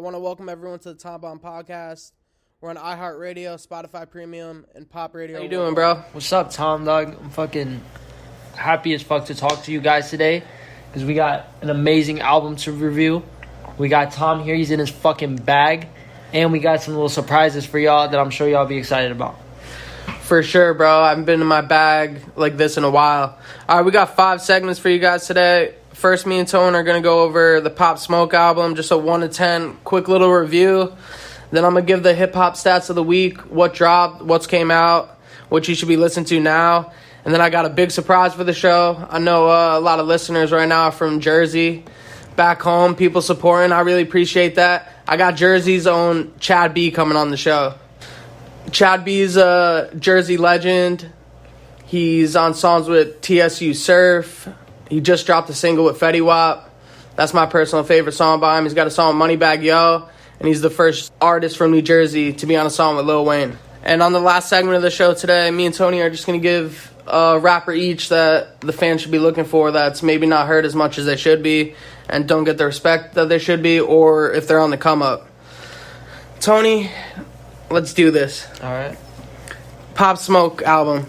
I want to welcome everyone to the Tom Bomb Podcast. We're on iHeartRadio, Spotify Premium, and Pop Radio. How you doing, bro? What's up, Tom, dog? I'm fucking happy as fuck to talk to you guys today because we got an amazing album to review. We got Tom here. He's in his fucking bag. And we got some little surprises for y'all that I'm sure y'all be excited about. For sure, bro. I haven't been in my bag like this in a while. All right, we got 5 segments for you guys today. First, me and Tone are going to go over the Pop Smoke album, just a 1 to 10 quick little review. Then I'm going to give the hip-hop stats of the week, what dropped, what's came out, what you should be listening to now. And then I got a big surprise for the show. I know a lot of listeners right now are from Jersey, back home, people supporting. I really appreciate that. I got Jersey's own Chad B coming on the show. Chad B's a Jersey legend. He's on songs with TSU Surf. He just dropped a single with Fetty Wap. That's my personal favorite song by him. He's got a song with Moneybagg Yo, and he's the first artist from New Jersey to be on a song with Lil Wayne. And on the last segment of the show today, me and Tony are just going to give a rapper each that the fans should be looking for that's maybe not heard as much as they should be and don't get the respect that they should be, or if they're on the come up. Tony, let's do this. All right. Pop Smoke album.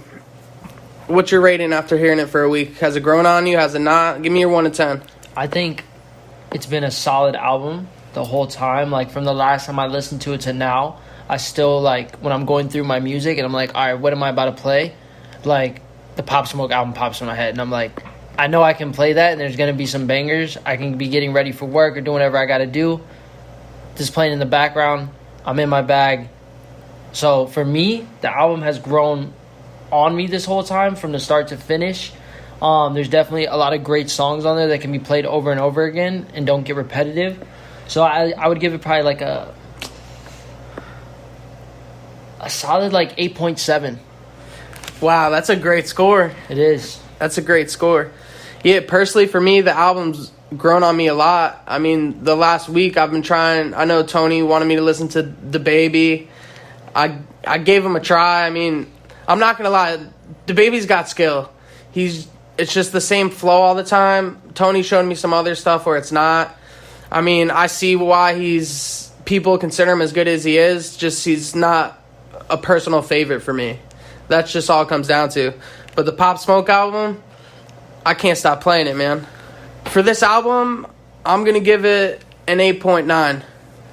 What's your rating after hearing it for a week? Has it grown on you? Has it not? Give me your 1 to 10. I think it's been a solid album the whole time. Like, from the last time I listened to it to now, I still, like, when I'm going through my music and I'm like, all right, what am I about to play? Like, the Pop Smoke album pops in my head. And I'm like, I know I can play that and there's going to be some bangers. I can be getting ready for work or doing whatever I got to do. Just playing in the background. I'm in my bag. So, for me, the album has grown on me this whole time from the start to finish. There's definitely a lot of great songs on there that can be played over and over again and don't get repetitive. So I would give it probably like a solid like 8.7. Wow, that's a great score. It is. That's a great score. Yeah, personally for me, the album's grown on me a lot. I mean, the last week I've been trying. I know Tony wanted me to listen to DaBaby. I gave him a try. I mean, I'm not going to lie. DaBaby's got skill. It's just the same flow all the time. Tony showed me some other stuff where it's not. I mean, I see why people consider him as good as he is. Just he's not a personal favorite for me. That's just all it comes down to. But the Pop Smoke album, I can't stop playing it, man. For this album, I'm going to give it an 8.9.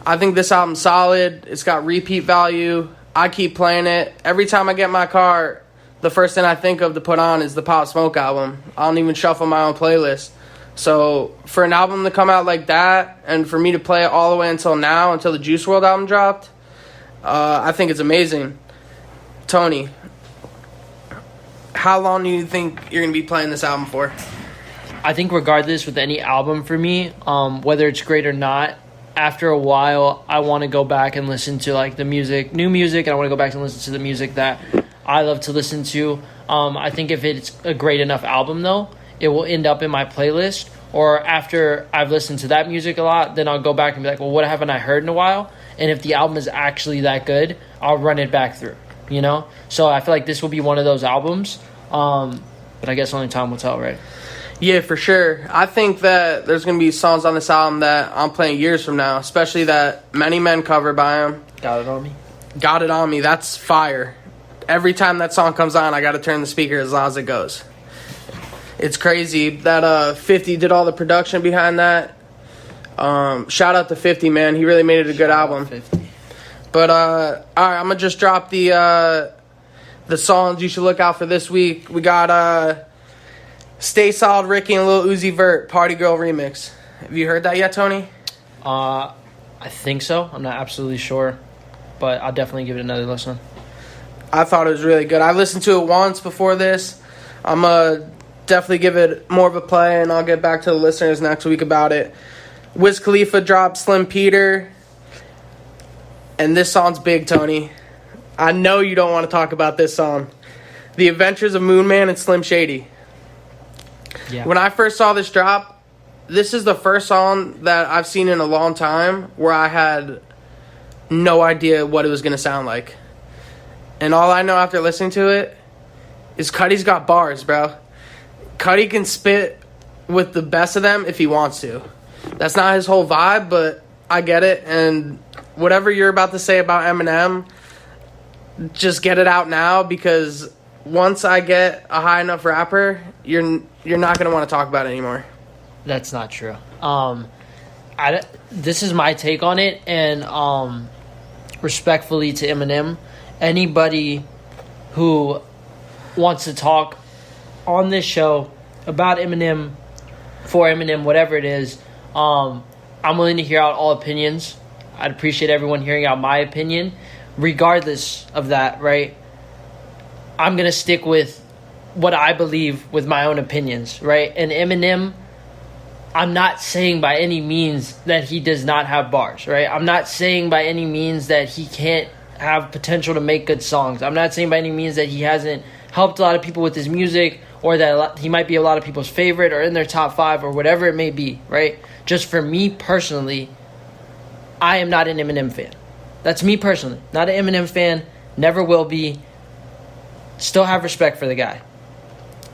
I think this album's solid. It's got repeat value. I keep playing it. Every time I get in my car, the first thing I think of to put on is the Pop Smoke album. I don't even shuffle my own playlist. So for an album to come out like that and for me to play it all the way until now, until the Juice WRLD album dropped, I think it's amazing. Tony, how long do you think you're going to be playing this album for? I think regardless with any album for me, whether it's great or not, after a while, I want to go back and listen to like the music, new music, and I want to go back and listen to the music that I love to listen to. I think if it's a great enough album, though, it will end up in my playlist. Or after I've listened to that music a lot, then I'll go back and be like, well, what haven't I heard in a while? And if the album is actually that good, I'll run it back through, you know? So I feel like this will be one of those albums. But I guess only time will tell, right? Yeah, for sure. I think that there's going to be songs on this album that I'm playing years from now, especially that Many Men cover by him. Got It On Me? Got It On Me. That's fire. Every time that song comes on, I got to turn the speaker as loud as it goes. It's crazy that 50 did all the production behind that. Shout out to 50, man. He really made it a good album. 50. But, all right, I'm going to just drop the songs you should look out for this week. We got Stay Solid Ricky and Lil Uzi Vert, Party Girl Remix. Have you heard that yet, Tony? I think so. I'm not absolutely sure. But I'll definitely give it another listen. I thought it was really good. I listened to it once before this. I'm going to definitely give it more of a play, and I'll get back to the listeners next week about it. Wiz Khalifa dropped Slim Peter. And this song's big, Tony. I know you don't want to talk about this song. The Adventures of Moon Man and Slim Shady. Yeah. When I first saw this drop, this is the first song that I've seen in a long time where I had no idea what it was going to sound like. And all I know after listening to it is Cuddy's got bars, bro. Cuddy can spit with the best of them if he wants to. That's not his whole vibe, but I get it, and whatever you're about to say about Eminem, just get it out now, because once I get a high enough rapper, you're not gonna want to talk about it anymore. That's not true. This is my take on it, and respectfully to Eminem, anybody who wants to talk on this show about Eminem, for Eminem, whatever it is, I'm willing to hear out all opinions. I'd appreciate everyone hearing out my opinion. Regardless of that, right, I'm going to stick with what I believe with my own opinions, right? And Eminem, I'm not saying by any means that he does not have bars, right? I'm not saying by any means that he can't have potential to make good songs. I'm not saying by any means that he hasn't helped a lot of people with his music, or that he might be a lot of people's favorite or in their top 5 or whatever it may be, right? Just for me personally, I am not an Eminem fan. That's me personally. Not an Eminem fan. Never will be. Still have respect for the guy.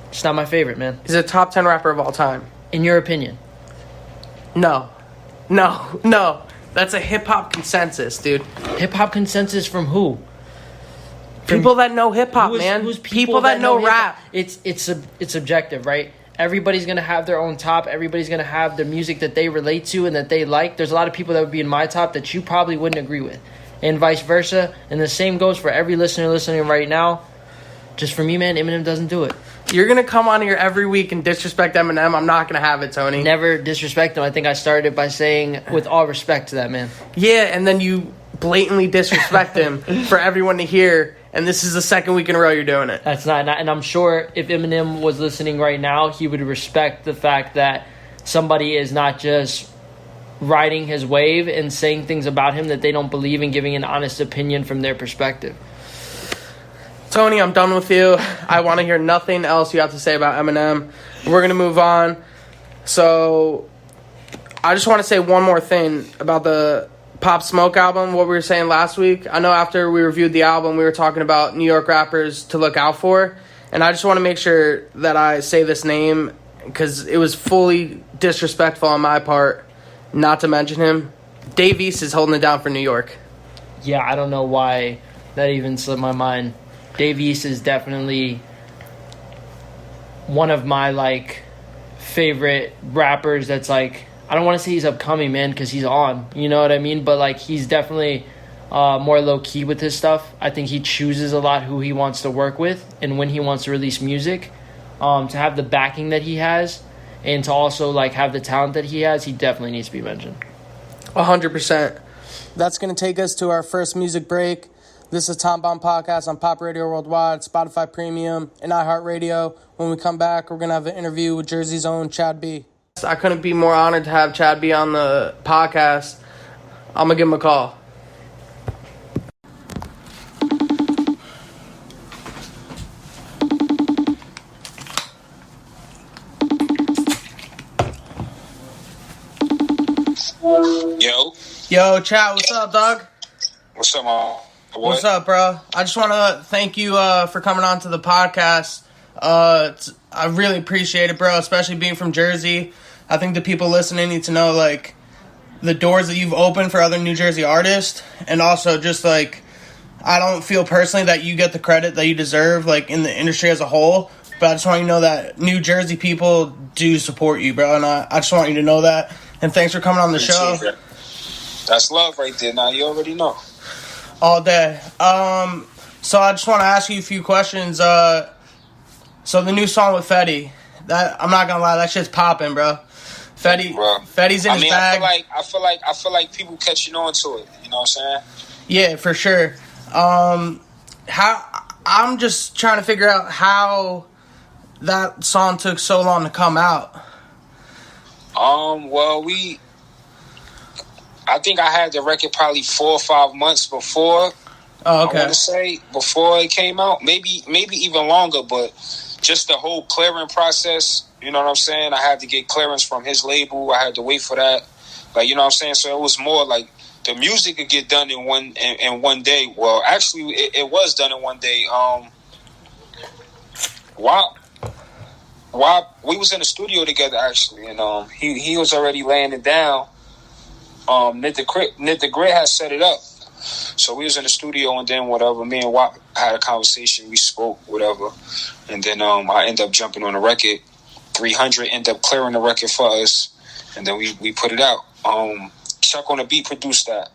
It's not my favorite, man. He's a top 10 rapper of all time. In your opinion? No. That's a hip-hop consensus, dude. Hip-hop consensus from who? People that know hip-hop, man. Who's people that know rap. It's subjective, right? Everybody's going to have their own top. Everybody's going to have the music that they relate to and that they like. There's a lot of people that would be in my top that you probably wouldn't agree with. And vice versa. And the same goes for every listener listening right now. Just for me, man, Eminem doesn't do it. You're going to come on here every week and disrespect Eminem. I'm not going to have it, Tony. Never disrespect him. I think I started by saying, with all respect to that man. Yeah, and then you blatantly disrespect him for everyone to hear, and this is the second week in a row you're doing it. That's not, and I'm sure if Eminem was listening right now, he would respect the fact that somebody is not just riding his wave and saying things about him that they don't believe and giving an honest opinion from their perspective. Tony, I'm done with you. I want to hear nothing else you have to say about Eminem. We're going to move on. So, I just want to say one more thing about the Pop Smoke album, what we were saying last week. I know after we reviewed the album, we were talking about New York rappers to look out for. And I just want to make sure that I say this name, because it was fully disrespectful on my part not to mention him. Dave East is holding it down for New York. Yeah, I don't know why that even slipped my mind. Dave East is definitely one of my, favorite rappers that's, I don't want to say he's upcoming, man, because he's on. You know what I mean? But, he's definitely more low-key with his stuff. I think he chooses a lot who he wants to work with and when he wants to release music. To have the backing that he has and to also, have the talent that he has, he definitely needs to be mentioned. 100%. That's going to take us to our first music break. This is Tom Bomb Podcast on Pop Radio Worldwide, Spotify Premium, and iHeartRadio. When we come back, we're going to have an interview with Jersey's own Chad B. I couldn't be more honored to have Chad B on the podcast. I'm going to give him a call. Yo, Chad, what's up, dog? What's up, man? What's up, bro? I just want to thank you for coming on to the podcast. I really appreciate it, bro, especially being from Jersey. I think the people listening need to know, the doors that you've opened for other New Jersey artists. And also just, I don't feel personally that you get the credit that you deserve, in the industry as a whole. But I just want you to know that New Jersey people do support you, bro. And I just want you to know that. And thanks for coming on the show. That. That's love right there. Now, you already know. All day. So I just want to ask you a few questions. So the new song with Fetty, that I'm not gonna lie, that shit's popping, bro. Fetty's in his bag. I feel like people catching on to it. You know what I'm saying? Yeah, for sure. I'm just trying to figure out how that song took so long to come out. Well, I think I had the record probably 4 or 5 months before. Oh, okay. I want to say before it came out, maybe even longer, but just the whole clearing process, you know what I'm saying? I had to get clearance from his label. I had to wait for that. You know what I'm saying? So it was more the music could get done in one day. Well, actually, it was done in one day. While we was in the studio together, actually, and he was already laying it down. Nit the Grit had set it up. So we was in the studio, and then whatever, me and Wap had a conversation. We spoke, whatever, and then I ended up jumping on the record. 300 ended up clearing the record for us, and then we put it out. Chuck on the beat produced that,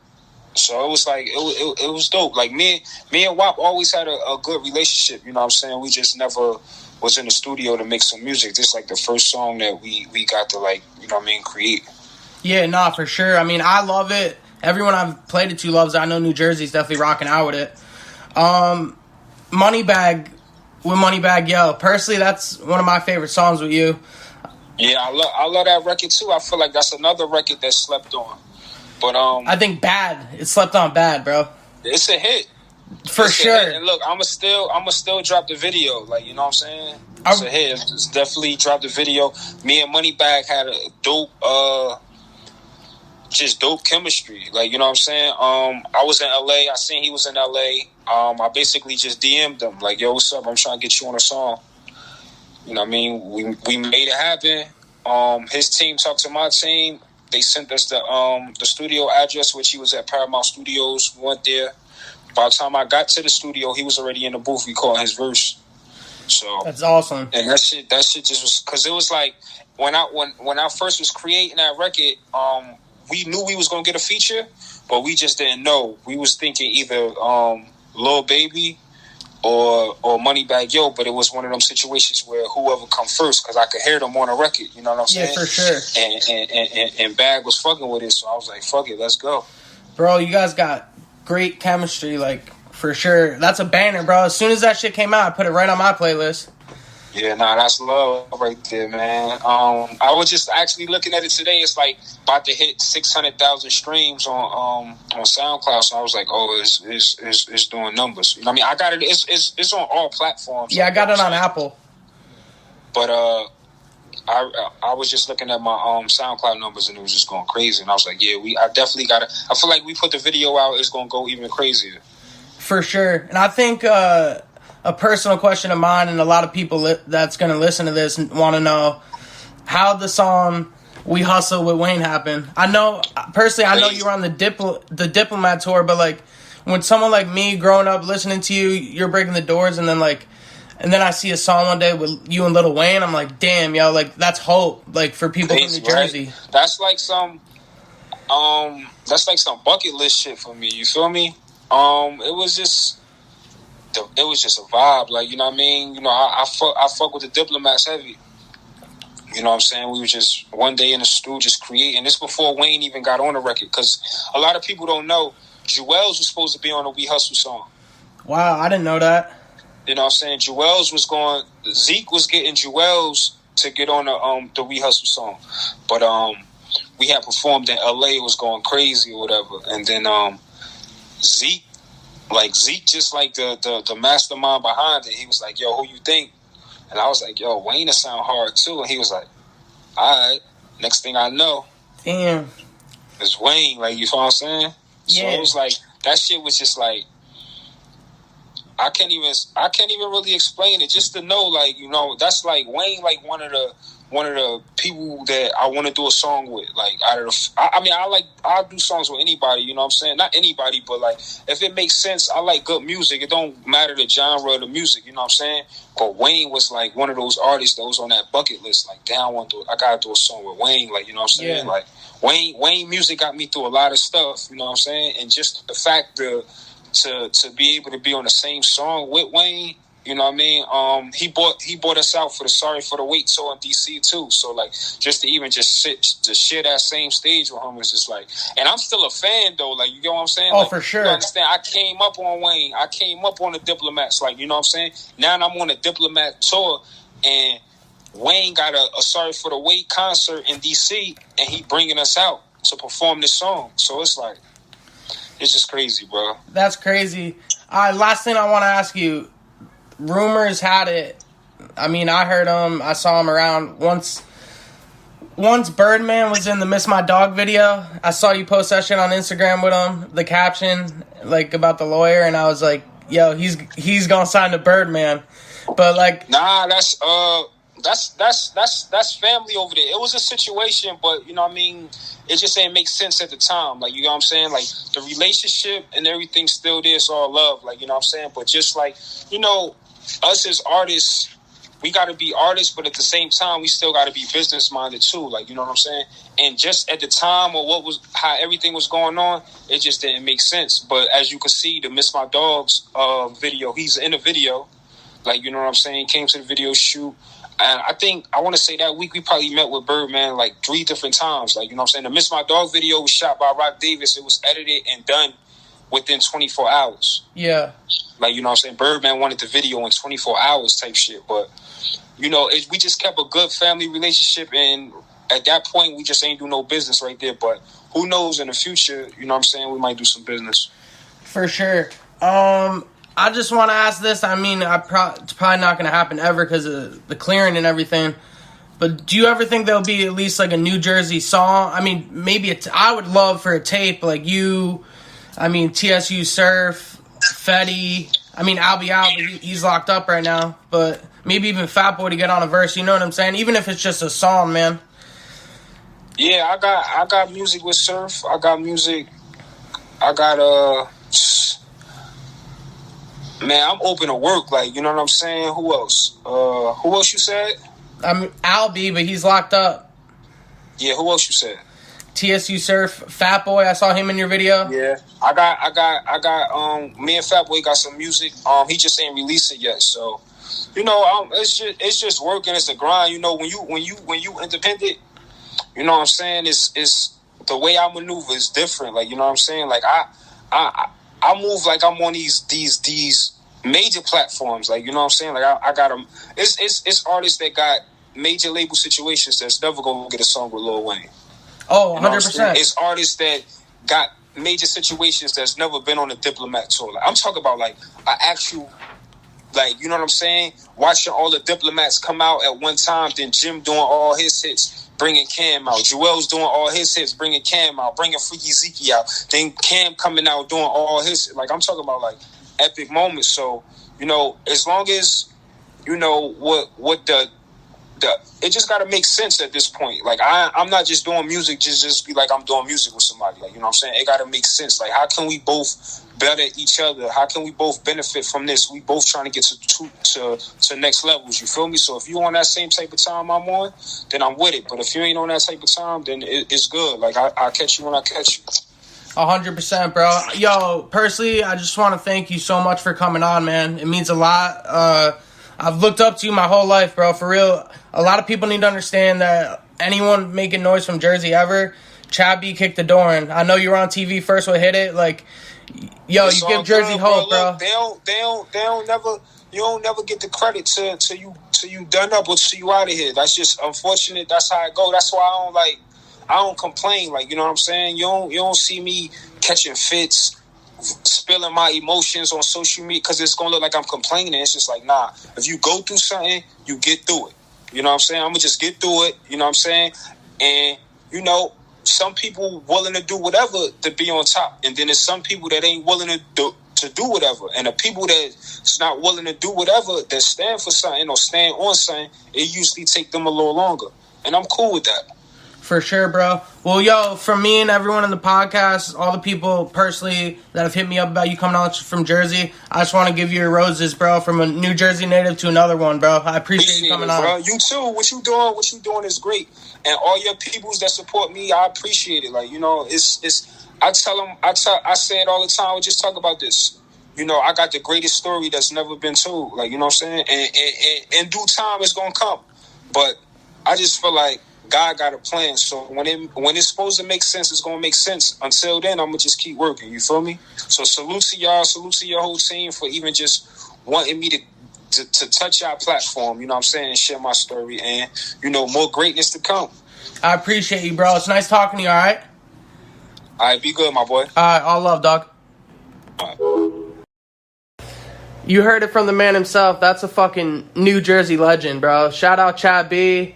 so it was like it was dope. Like me and Wap always had a good relationship. You know what I'm saying? We just never was in the studio to make some music. This is like the first song that we got to, like, you know what I mean, create. Yeah, nah, for sure. I mean, I love it. Everyone I've played it to loves it. I know New Jersey's definitely rocking out with it. Moneybagg Yo. Personally, that's one of my favorite songs with you. Yeah, I love that record too. I feel like that's another record that slept on. But I think Bad. It slept on Bad, bro. It's a hit. For sure. And look, I'ma still drop the video. Like, you know what I'm saying? It's a hit. It's definitely dropped the video. Me and Moneybagg had a dope just dope chemistry. Like, you know what I'm saying? I was in LA. I seen he was in LA. I basically just DM'd him, like, yo, what's up? I'm trying to get you on a song. You know what I mean? We made it happen. His team talked to my team. They sent us the studio address, which he was at Paramount Studios. We went there. By the time I got to the studio, he was already in the booth. We caught his verse. So that's awesome. And that shit just was, because it was like when I first was creating that record, we knew we was gonna get a feature, but we just didn't know. We was thinking either Lil Baby or Moneybagg Yo, but it was one of them situations where whoever come first, because I could hear them on a record. You know what I'm saying? Yeah, for sure. And Bag was fucking with it, so I was like, fuck it, let's go. Bro, you guys got great chemistry, like, for sure. That's a banner, bro. As soon as that shit came out, I put it right on my playlist. Yeah, nah, that's love right there, man. I was just actually looking at it today. It's like about to hit 600,000 streams on SoundCloud. So I was like, oh, it's doing numbers. You know what I mean? I got it. It's on all platforms. Yeah, I got it on Apple. But I was just looking at my SoundCloud numbers, and it was just going crazy. And I was like, yeah, I definitely got it. I feel like we put the video out, it's gonna go even crazier. For sure. And I think a personal question of mine, and a lot of people that's going to listen to this want to know how the song "We Hustle" with Wayne happened. I know you were on the Diplomat tour, but like when someone like me growing up listening to you, you're breaking the doors, and then I see a song one day with you and Lil Wayne. I'm like, damn, yo, like that's hope, like for people from New Jersey. Right? That's like some bucket list shit for me. You feel me? It was just a vibe, like, you know what I mean? You know, I fuck with the Diplomats heavy. You know what I'm saying? We were just one day in the studio just creating. This before Wayne even got on the record, because a lot of people don't know Jewels was supposed to be on the We Hustle song. Wow, I didn't know that. You know what I'm saying? Jewels was going. Zeke was getting Jewels to get on the We Hustle song, but we had performed in LA. It was going crazy or whatever, and then Zeke just like the mastermind behind it. He was like, yo, who you think? And I was like, yo, Wayne will sound hard too. And he was like, all right. Next thing I know, damn, it's Wayne. Like, you know what I'm saying? Yeah. So it was like, that shit was just like, I can't even really explain it. Just to know, like, you know, that's like Wayne, like one of the people that I want to do a song with. Like, I'll do songs with anybody, you know what I'm saying? Not anybody, but like, if it makes sense, I like good music. It don't matter the genre of the music, you know what I'm saying? But Wayne was like one of those artists that was on that bucket list. Like, damn, I gotta do a song with Wayne. Like, you know what I'm saying? Yeah. Like, Wayne music got me through a lot of stuff, you know what I'm saying? And just the fact to be able to be on the same song with Wayne, you know what I mean? He bought us out for the Sorry for the Wait tour in DC too. So like, just to even share that same stage with him was just like, and I'm still a fan though. Like, you get what I'm saying? Oh, like, for sure. You understand? I came up on Wayne. I came up on the Diplomats. Like, you know what I'm saying? Now I'm on a Diplomat tour, and Wayne got a Sorry for the Wait concert in DC, and he bringing us out to perform this song. So it's like, it's just crazy, bro. That's crazy. All right, last thing I want to ask you. Rumors had it. I mean, I heard him. I saw him around once. Once Birdman was in the Miss My Dog video. I saw you post that shit on Instagram with him. The caption, like, about the lawyer, and I was like, yo, he's gonna sign to Birdman. But like, nah, that's that's family over there. It was a situation, but you know what I mean, it just ain't make sense at the time. Like, you know what I'm saying? Like, the relationship and everything's still there, it's all love, like, you know what I'm saying? But just like, you know, us as artists, we gotta be artists, but at the same time we still gotta be business minded too, like, you know what I'm saying? And just at the time or how everything was going on, it just didn't make sense. But as you can see, the Miss My Dogs video, he's in the video, like, you know what I'm saying? Came to the video shoot. And I want to say that week we probably met with Birdman like 3 different times. Like, you know what I'm saying? The Miss My Dog video was shot by Rock Davis. It was edited and done within 24 hours. Yeah. Like, you know what I'm saying? Birdman wanted the video in 24 hours type shit. But, you know, we just kept a good family relationship. And at that point, we just ain't do no business right there. But who knows in the future, you know what I'm saying? We might do some business. For sure. I just want to ask this. I mean, it's probably not going to happen ever because of the clearing and everything. But do you ever think there'll be at least like a New Jersey song? I mean, maybe I would love for a tape like you. I mean, TSU Surf, Fetty. I mean, Albie Al, but he's locked up right now. But maybe even Fat Boy to get on a verse. You know what I'm saying? Even if it's just a song, man. Yeah, I got music with Surf. I got man, I'm open to work, like, you know what I'm saying? Who else? Who else you said? Albie, but he's locked up. Yeah, who else you said? TSU Surf, Fat Boy, I saw him in your video. Yeah. I got me and Fat Boy got some music. He just ain't released it yet, so you know, it's just working, it's a grind, you know, when you independent, you know what I'm saying? It's the way I maneuver is different, like, you know what I'm saying? Like I move like I'm on these major platforms, like, you know what I'm saying? Like I got them. It's artists that got major label situations that's never gonna get a song with Lil Wayne. Oh, 100%. It's artists that got major situations that's never been on a Diplomat tour. Like, I'm talking about like an actual, like, you know what I'm saying? Watching all the Diplomats come out at one time, then Jim doing all his hits, bringing Cam out. Joel's doing all his hits, bringing Cam out, bringing Freaky Zeke out. Then Cam coming out doing all his, like, I'm talking about like epic moments. So, you know, as long as, you know, what the it just got to make sense at this point. Like, I'm not just doing music just be like I'm doing music with somebody. Like, you know what I'm saying? It got to make sense. Like, how can we both better each other? How can we both benefit from this? We both trying to get to next levels. You feel me? So if you on that same type of time I'm on, then I'm with it. But if you ain't on that type of time, then it's good. Like, I'll catch you when I catch you. 100%, bro. Yo, personally, I just want to thank you so much for coming on, man. It means a lot. I've looked up to you my whole life, bro. For real. A lot of people need to understand that anyone making noise from Jersey ever, Chad B kicked the door in. I know you were on TV first with Hit It. Like, yo, it's you give Jersey good, hope, bro. Look, they don't never, you don't never get the credit till you done up or till you out of here. That's just unfortunate. That's how it go. That's why I don't complain. Like, you know what I'm saying? You don't see me catching fits, spilling my emotions on social media because it's gonna look like I'm complaining. It's just like, nah. If you go through something, you get through it. You know what I'm saying? I'm gonna just get through it. You know what I'm saying? And you know, some people willing to do whatever to be on top, and then there's some people that ain't willing to do whatever. And the people that's not willing to do whatever, that stand for something or stand on something, it usually take them a little longer. And I'm cool with that. For sure, bro. Well, yo, from me and everyone in the podcast, all the people personally that have hit me up about you coming out from Jersey, I just want to give you your roses, bro, from a New Jersey native to another one, bro. I appreciate you coming on. Bro. You too. What you doing is great. And all your peoples that support me, I appreciate it. Like, you know, it's I tell them, I say it all the time. We just talk about this. You know, I got the greatest story that's never been told. Like, you know what I'm saying? And in due time, it's going to come. But I just feel like God got a plan, so when it's supposed to make sense, it's gonna make sense. Until then, I'm gonna just keep working. You feel me? So salute to y'all, salute to your whole team for even just wanting me to touch our platform. You know what I'm saying? And share my story, and you know, more greatness to come. I appreciate you, bro. It's nice talking to you. All right. All right, be good, my boy. All right, all love, dog. All right. You heard it from the man himself. That's a fucking New Jersey legend, bro. Shout out Chad B.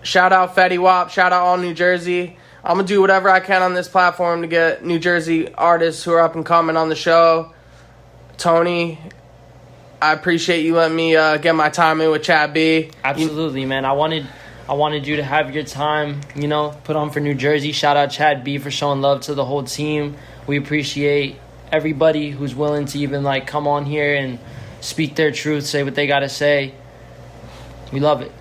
Shout out Fetty Wap. Shout out all New Jersey. I'm going to do whatever I can on this platform to get New Jersey artists who are up and coming on the show. Tony, I appreciate you letting me get my time in with Chad B. Absolutely, man. I wanted you to have your time, put on for New Jersey. Shout out Chad B for showing love to the whole team. We appreciate everybody who's willing to even come on here and speak their truth, say what they got to say. We love it.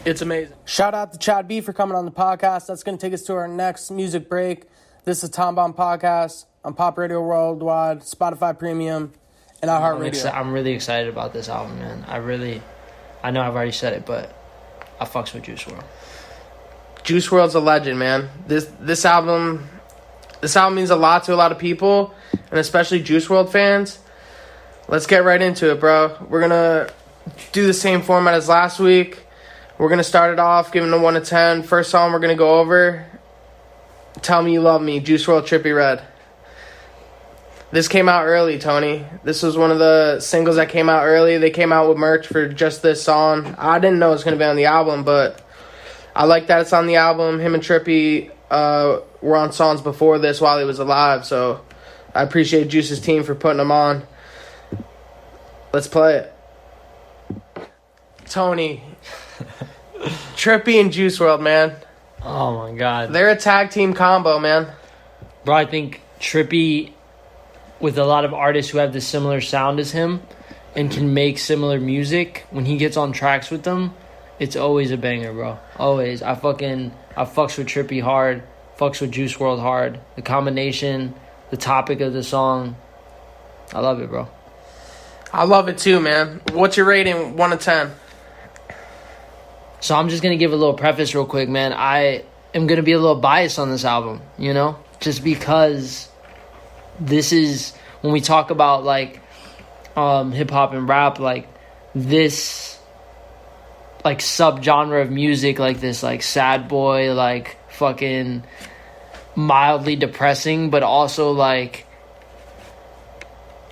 It's amazing. Shout out to Chad B for coming on the podcast. That's going to take us to our next music break. This is Tom Bomb Podcast on Pop Radio Worldwide, Spotify Premium, and iHeartRadio. I'm really excited about this album, man. I know I've already said it, but I fucks with Juice WRLD. Juice WRLD's a legend, man. This album means a lot to a lot of people, and especially Juice WRLD fans. Let's get right into it, bro. We're going to do the same format as last week. We're going to start it off giving a 1 to 10. First song we're going to go over, Tell Me You Love Me, Juice WRLD, Trippie Redd. This came out early, Tony. This was one of the singles that came out early. They came out with merch for just this song. I didn't know it was going to be on the album, but I like that it's on the album. Him and Trippie were on songs before this while he was alive, so I appreciate Juice's team for putting them on. Let's play it. Tony. Trippie and Juice WRLD, man. Oh, my God. They're a tag team combo, man. Bro, I think Trippie, with a lot of artists who have the similar sound as him and can make similar music, when he gets on tracks with them, it's always a banger, bro. Always. I fucks with Trippie hard, fucks with Juice WRLD hard. The combination, the topic of the song, I love it, bro. I love it too, man. What's your rating, 1 to 10? So I'm just going to give a little preface real quick, man. I am going to be a little biased on this album, just because this is, when we talk about hip-hop and rap, this subgenre of music, this sad boy, fucking mildly depressing, but also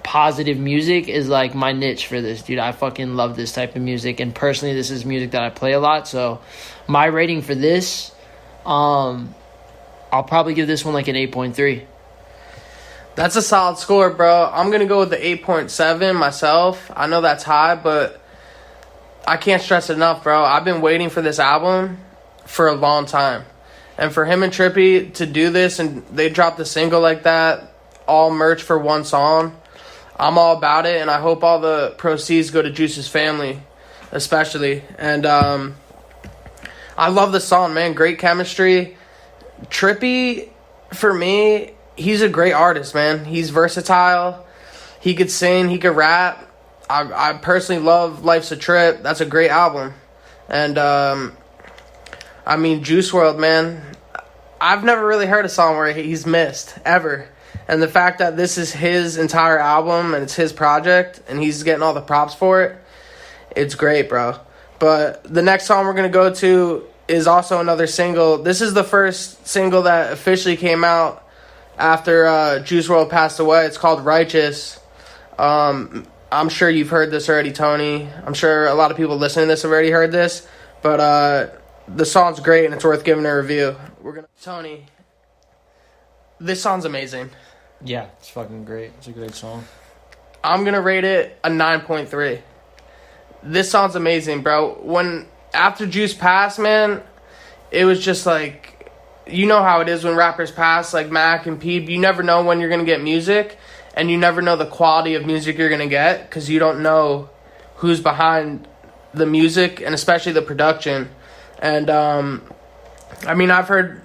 positive music is my niche for this, dude. I fucking love this type of music, and personally this is music that I play a lot. So my rating for this, I'll probably give this one an 8.3. That's a solid score, bro. I'm gonna go with the 8.7 myself. I know that's high, but I can't stress it enough, bro. I've been waiting for this album for a long time, and for him and Trippie to do this, and they dropped a single like that, all merch for one song, I'm all about it, and I hope all the proceeds go to Juice's family, especially. And I love the song, man. Great chemistry. Trippie, for me, he's a great artist, man. He's versatile. He could sing. He could rap. I personally love Life's a Trip. That's a great album. And, Juice WRLD, man. I've never really heard a song where he's missed, ever. And the fact that this is his entire album and it's his project and he's getting all the props for it, it's great, bro. But the next song we're going to go to is also another single. This is the first single that officially came out after Juice WRLD passed away. It's called Righteous. I'm sure you've heard this already, Tony. I'm sure a lot of people listening to this have already heard this. But the song's great and it's worth giving a review. Tony, this song's amazing. Yeah, it's fucking great. It's a great song. I'm going to rate it a 9.3. This song's amazing, bro. After Juice passed, man, it was just you know how it is when rappers pass, like Mac and Peep. You never know when you're going to get music, and you never know the quality of music you're going to get because you don't know who's behind the music and especially the production. And, I've heard,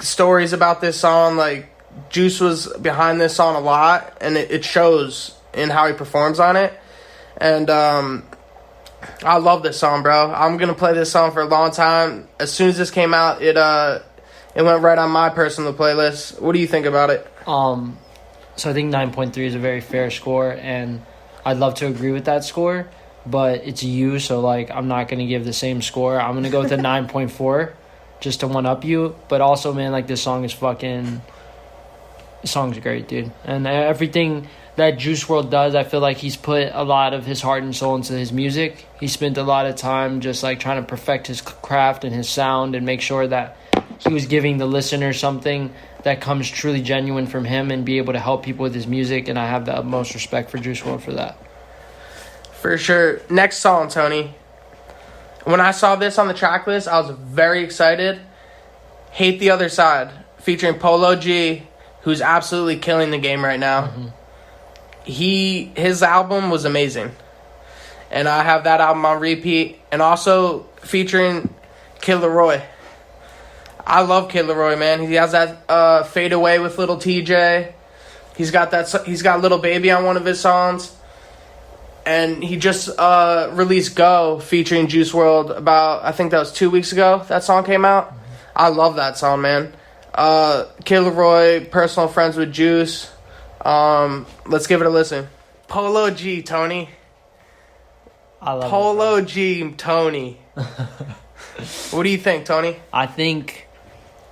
stories about this song, Juice was behind this song a lot, and it shows in how he performs on it. And I love this song, bro. I'm gonna play this song for a long time. As soon as this came out, it went right on my personal playlist. What do you think about it? So I think 9.3 is a very fair score, and I'd love to agree with that score, but it's you, so I'm not gonna give the same score. I'm gonna go with a 9.4 just to one up you. But also, man, this song is fucking. The song's great, dude. And everything that Juice WRLD does, I feel like he's put a lot of his heart and soul into his music. He spent a lot of time just trying to perfect his craft and his sound and make sure that he was giving the listener something that comes truly genuine from him and be able to help people with his music. And I have the utmost respect for Juice WRLD for that. For sure. Next song, Tony. When I saw this on the track list, I was very excited. Hate the Other Side, featuring Polo G, who's absolutely killing the game right now. His album was amazing. And I have that album on repeat. And also featuring Kid Laroi. I love Kid Laroi, man. He has that Fade Away with Little TJ. He's got Little Baby on one of his songs. And he just released Go featuring Juice WRLD about, I think that was 2 weeks ago that song came out. I love that song, man. Kid Laroi, personal friends with Juice. Let's give it a listen. Polo G, Tony. I love Polo G, Tony. What do you think, Tony? I think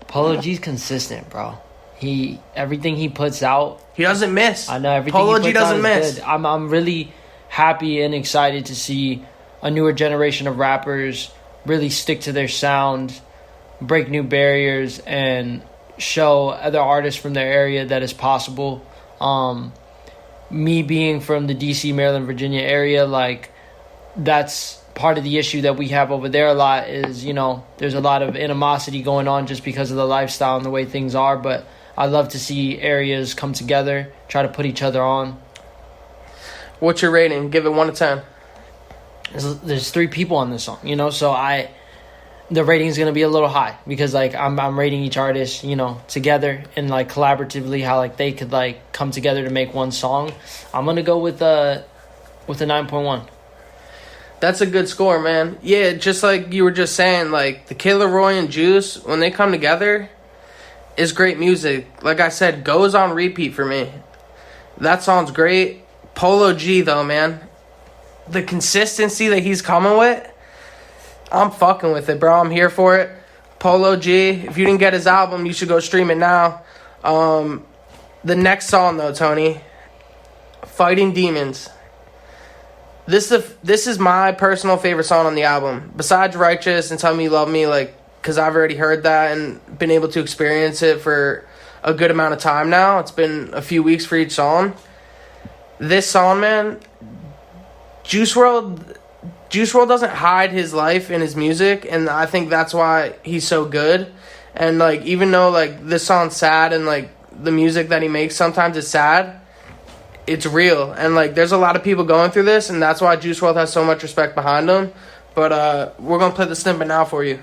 Polo G's consistent, bro. Everything he puts out, He doesn't miss. I know everything Polo he G puts out doesn't is miss. good. I'm really happy and excited to see a newer generation of rappers really stick to their sound, break new barriers, and show other artists from their area that it's possible. Me being from the DC, Maryland, Virginia area, like, that's part of the issue that we have over there a lot is, there's a lot of animosity going on just because of the lifestyle and the way things are. But I love to see areas come together, try to put each other on. What's your rating? Give it 1 to 10. There's 3 people on this song, so the rating is going to be a little high because, like, I'm rating each artist, together and, like, collaboratively how, like, they could, like, come together to make one song. I'm going to go with a 9.1. That's a good score, man. Yeah, just like you were just saying, like, the Kid Laroi and Juice, when they come together, is great music. Like I said, Goes on repeat for me. That song's great. Polo G, though, man. The consistency that he's coming with, I'm fucking with it, bro. I'm here for it. Polo G, if you didn't get his album, you should go stream it now. The next song, though, Tony, Fighting Demons. This is my personal favorite song on the album. Besides Righteous and Tell Me You Love Me, like, because I've already heard that and been able to experience it for a good amount of time now. It's been a few weeks for each song. This song, man, Juice WRLD doesn't hide his life in his music, and I think that's why he's so good. And, like, even though, like, this song's sad and, like, the music that he makes sometimes is sad, it's real. And, like, there's a lot of people going through this, and that's why Juice WRLD has so much respect behind him. But we're going to play the snippet now for you.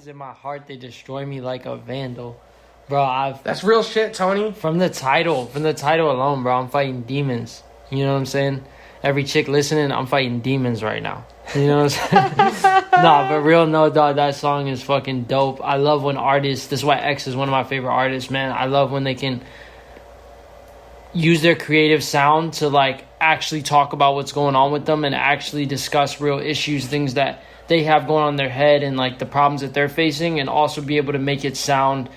In my heart, they destroy me like a vandal. Bro, that's real shit, Tony. From the title alone, bro, I'm fighting demons. You know what I'm saying? Every chick listening, I'm fighting demons right now. You know what I'm saying? Nah, but real no, dog, that song is fucking dope. I love when artists, this is why X is one of my favorite artists, man. I love when they can use their creative sound to, like, actually talk about what's going on with them and actually discuss real issues, things that they have going on in their head and, like, the problems that they're facing, and also be able to make it sound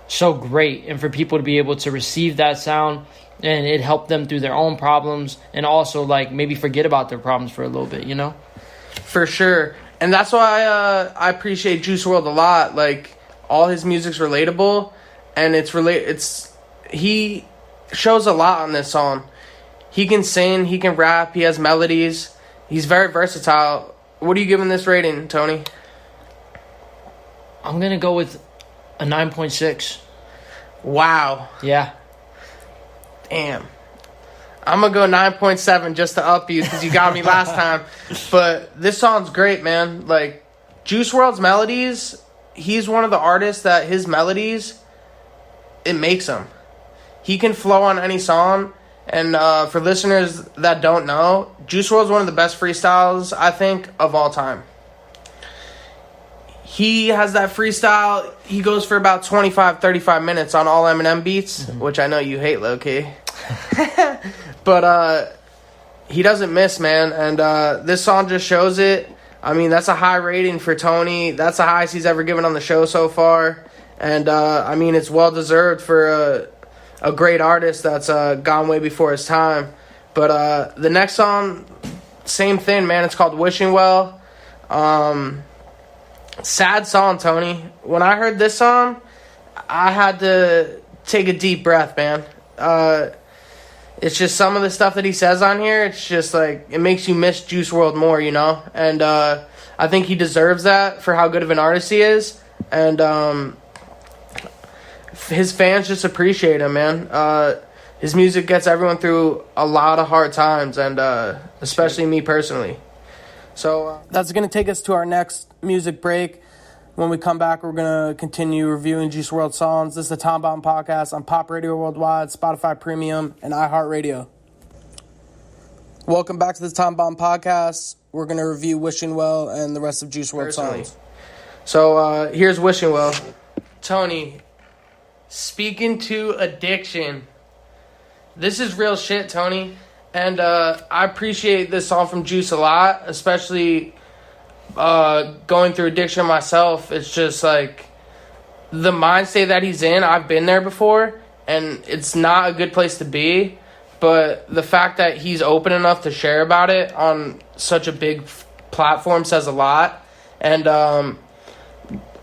so great and for people to be able to receive that sound and it help them through their own problems and also, like, maybe forget about their problems for a little bit, For sure. And that's why I appreciate Juice WRLD a lot. Like, all his music's relatable, and he shows a lot on this song. He can sing, he can rap, he has melodies. He's very versatile. What are you giving this rating, Tony? I'm going to go with a 9.6. Wow. Yeah. Damn. I'm going to go 9.7 just to up you because you got me last time. But this song's great, man. Like, Juice WRLD's melodies, he's one of the artists that his melodies, it makes him. He can flow on any song. And for listeners that don't know, Juice WRLD's one of the best freestyles, I think, of all time. He has that freestyle. He goes for about 25, 35 minutes on all Eminem beats, which I know you hate, low-key. But he doesn't miss, man. And this song just shows it. I mean, that's a high rating for Tony. That's the highest he's ever given on the show so far. And, I mean, it's well-deserved for a great artist that's gone way before his time. But the next song, same thing, man. It's called Wishing Well. Sad song, Tony. When I heard this song, I had to take a deep breath, man. it's just some of the stuff that he says on here. It's just like it makes you miss Juice WRLD more, you know. And I think he deserves that for how good of an artist he is, and his fans just appreciate him, man. His music gets everyone through a lot of hard times, and especially me personally. So that's going to take us to our next music break. When we come back, we're going to continue reviewing Juice WRLD songs. This is the Tom Bomb Podcast on Pop Radio Worldwide, Spotify Premium, and iHeartRadio. Welcome back to the Tom Bomb Podcast. We're going to review Wishing Well and the rest of Juice WRLD songs. So here's Wishing Well. Tony, speaking to addiction. This is real shit, Tony. And I appreciate this song from Juice a lot, especially going through addiction myself. It's just like the mind state that he's in. I've been there before, and it's not a good place to be. But the fact that he's open enough to share about it on such a big platform says a lot. And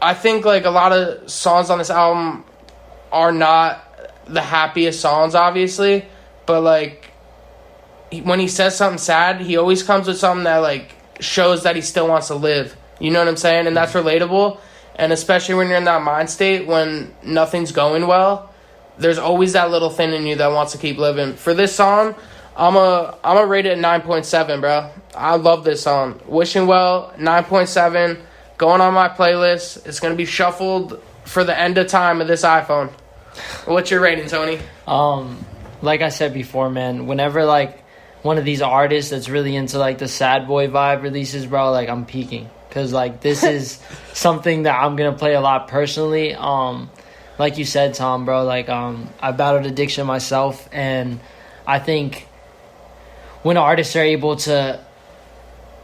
I think like a lot of songs on this album are not the happiest songs, obviously, but like when he says something sad, he always comes with something that like shows that he still wants to live. You know what I'm saying? And that's relatable. And especially when you're in that mind state when nothing's going well, there's always that little thing in you that wants to keep living. For this song, I'm a rate it at 9.7, bro. I love this song. Wishing Well, 9.7, going on my playlist. It's going to be shuffled for the end of time of this iPhone. What's your rating, Tony? Like I said before, man, whenever like one of these artists that's really into like the sad boy vibe releases, bro, like I'm peaking. Because like this is something that I'm going to play a lot personally. Like you said, Tom, bro, like I battled addiction myself, and I think when artists are able to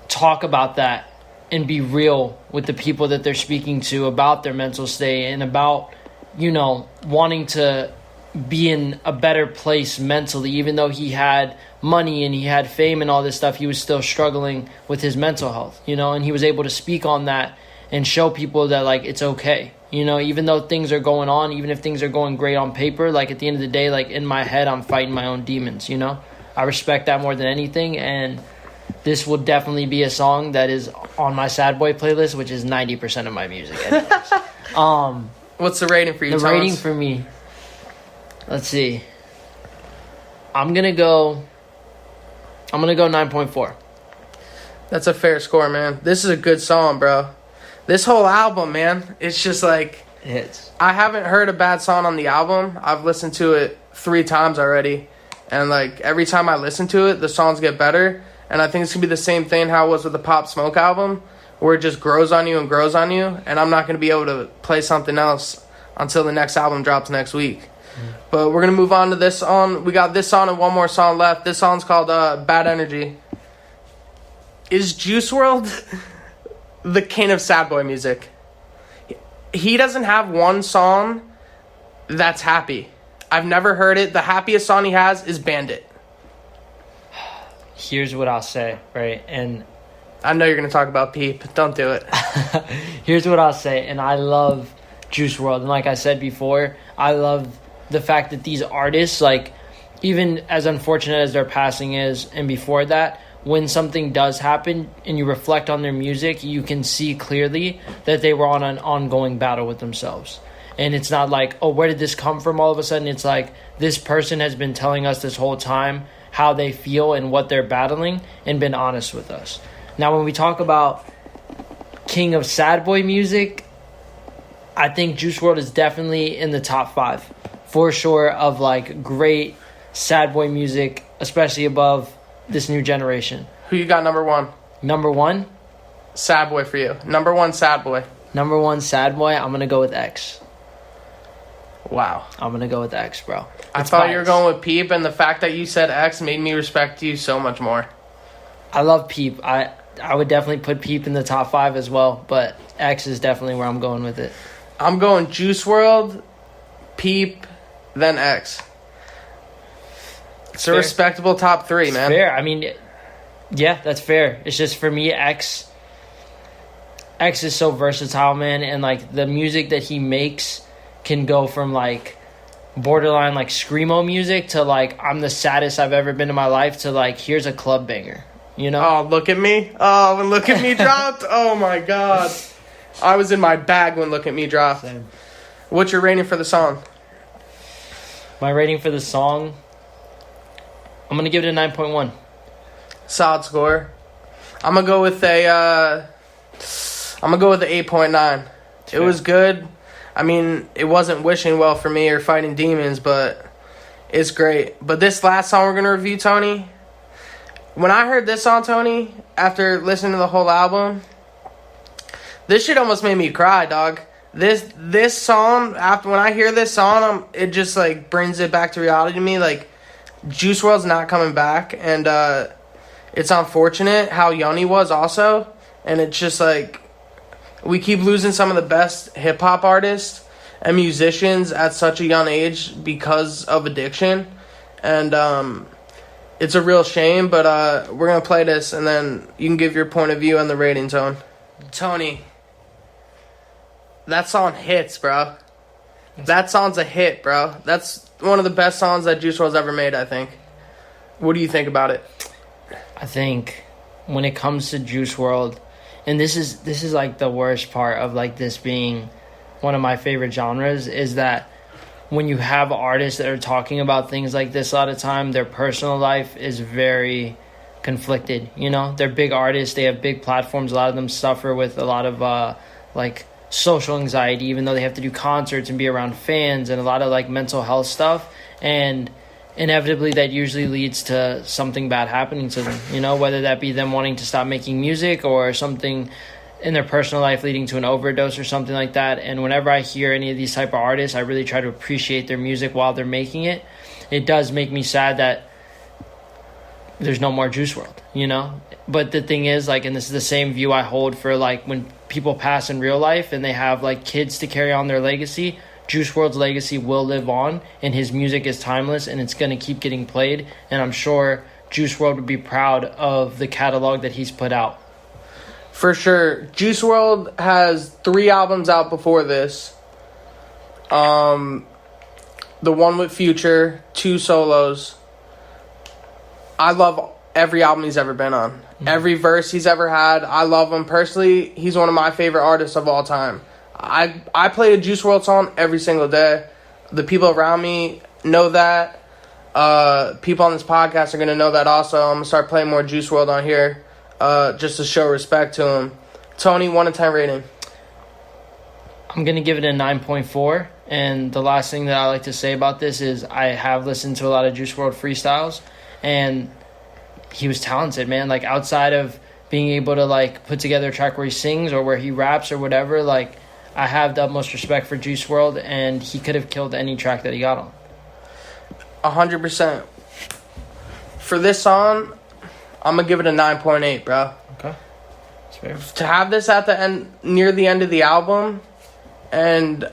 talk about that and be real with the people that they're speaking to about their mental state and about, you know, wanting to be in a better place mentally, even though he had money and he had fame and all this stuff, he was still struggling with his mental health, you know, and he was able to speak on that and show people that like it's okay. You know, even though things are going on, even if things are going great on paper, like at the end of the day, like in my head, I'm fighting my own demons, you know? I respect that more than anything, and this will definitely be a song that is on my sad boy playlist, which is 90% of my music anyways. What's the rating for you, The Thomas? rating for me, let's see. I'm going to go 9.4. That's a fair score, man. This is a good song, bro. This whole album, man, it's just like... It hits. I haven't heard a bad song on the album. I've listened to it 3 times already. And, like, every time I listen to it, the songs get better. And I think it's going to be the same thing how it was with the Pop Smoke album, where it just grows on you and grows on you. And I'm not going to be able to play something else until the next album drops next week. But we're going to move on to this song. We got this song and one more song left. This song's called Bad Energy. Is Juice WRLD the king of sad boy music? He doesn't have one song that's happy. I've never heard it. The happiest song he has is Bandit. Here's what I'll say, right? And I know you're going to talk about Peep. Don't do it. here's what I'll say. And I love Juice WRLD. And like I said before, I love the fact that these artists, like, even as unfortunate as their passing is, and before that, when something does happen and you reflect on their music, you can see clearly that they were on an ongoing battle with themselves. And it's not like, oh, where did this come from all of a sudden? It's like, this person has been telling us this whole time how they feel and what they're battling and been honest with us. Now, when we talk about king of sad boy music, I think Juice WRLD is definitely in the top 5 for sure of like great sad boy music, especially above this new generation. Who you got number 1? Number 1? Sad boy for you. Number 1 sad boy. Number 1 sad boy, I'm going to go with X. Wow. I'm going to go with X, bro. I thought you were going with Peep, and the fact that you said X made me respect you so much more. I love Peep. I would definitely put Peep in the top 5 as well, but X is definitely where I'm going with it. I'm going Juice WRLD, Peep, then X. It's a respectable top 3, man. Fair. I mean, yeah, that's fair. It's just for me, X is so versatile, man, and like the music that he makes can go from like borderline like screamo music to like I'm the saddest I've ever been in my life to like here's a club banger, you know? Oh, Look at Me. Oh, when Look at Me dropped. Oh my God. I was in my bag when Look at Me dropped. Same. What's your rating for the song? My rating for the song, I'm gonna give it a 9.1. Solid score. I'm gonna go with a 8.9. It was good. I mean, it wasn't wishing well for me or fighting demons, but it's great. But this last song we're gonna review, Tony, when I heard this song, Tony, after listening to the whole album, this shit almost made me cry, dog. This song, after when I hear this song, it just like brings it back to reality to me. Like, Juice WRLD's not coming back, and it's unfortunate how young he was also, and it's just like we keep losing some of the best hip hop artists and musicians at such a young age because of addiction, and it's a real shame. But we're gonna play this, and then you can give your point of view on the rating, Tony. That song hits, bro. That song's a hit, bro. That's one of the best songs that Juice WRLD's ever made, I think. What do you think about it? I think when it comes to Juice WRLD, and this is like the worst part of like this being one of my favorite genres, is that when you have artists that are talking about things like this a lot of time, their personal life is very conflicted. You know, they're big artists, they have big platforms. A lot of them suffer with a lot of like social anxiety, even though they have to do concerts and be around fans, and a lot of like mental health stuff, and inevitably that usually leads to something bad happening to them, you know, whether that be them wanting to stop making music or something in their personal life leading to an overdose or something like that. And whenever I hear any of these type of artists, I really try to appreciate their music while they're making it. It does make me sad that there's no more Juice WRLD, you know? But the thing is, like, and this is the same view I hold for, like, when people pass in real life and they have, like, kids to carry on their legacy, Juice WRLD's legacy will live on, and his music is timeless, and it's going to keep getting played. And I'm sure Juice WRLD would be proud of the catalog that he's put out. For sure. Juice WRLD has 3 albums out before this. The one with Future, 2 solos. I love every album he's ever been on. Mm-hmm. Every verse he's ever had, I love him. Personally, he's one of my favorite artists of all time. I play a Juice WRLD song every single day. The people around me know that. People on this podcast are going to know that also. I'm going to start playing more Juice WRLD on here just to show respect to him. Tony, 1 to 10 rating. I'm going to give it a 9.4. And the last thing that I like to say about this is I have listened to a lot of Juice WRLD freestyles, and he was talented, man. Like, outside of being able to, like, put together a track where he sings or where he raps or whatever, like, I have the utmost respect for Juice WRLD, and he could have killed any track that he got on. 100%. For this song, I'm going to give it a 9.8, bro. Okay. That's fair. To have this at the end, near the end of the album, and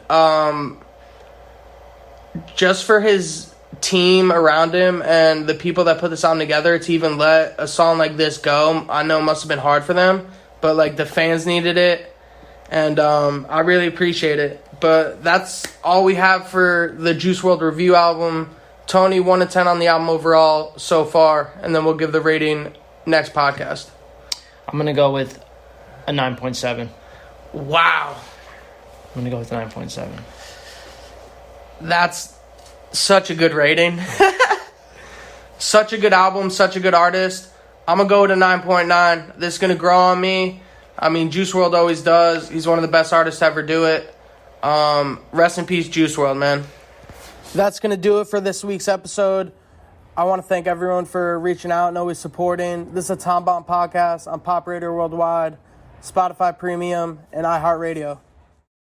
just for his team around him and the people that put this album together to even let a song like this go, I know it must have been hard for them, but like the fans needed it, and I really appreciate it. But that's all we have for the Juice WRLD review album. Tony, 1 to 10 on the album overall so far, and then we'll give the rating next podcast. I'm going to go with a 9.7. Wow. I'm going to go with a 9.7. That's such a good rating. Such a good album, such a good artist. I'm going to go with a 9.9. This is going to grow on me. I mean, Juice WRLD always does. He's one of the best artists to ever do it. Rest in peace, Juice WRLD, man. That's going to do it for this week's episode. I want to thank everyone for reaching out and always supporting. This is a Tom Bomb podcast on Pop Radio Worldwide, Spotify Premium, and iHeartRadio.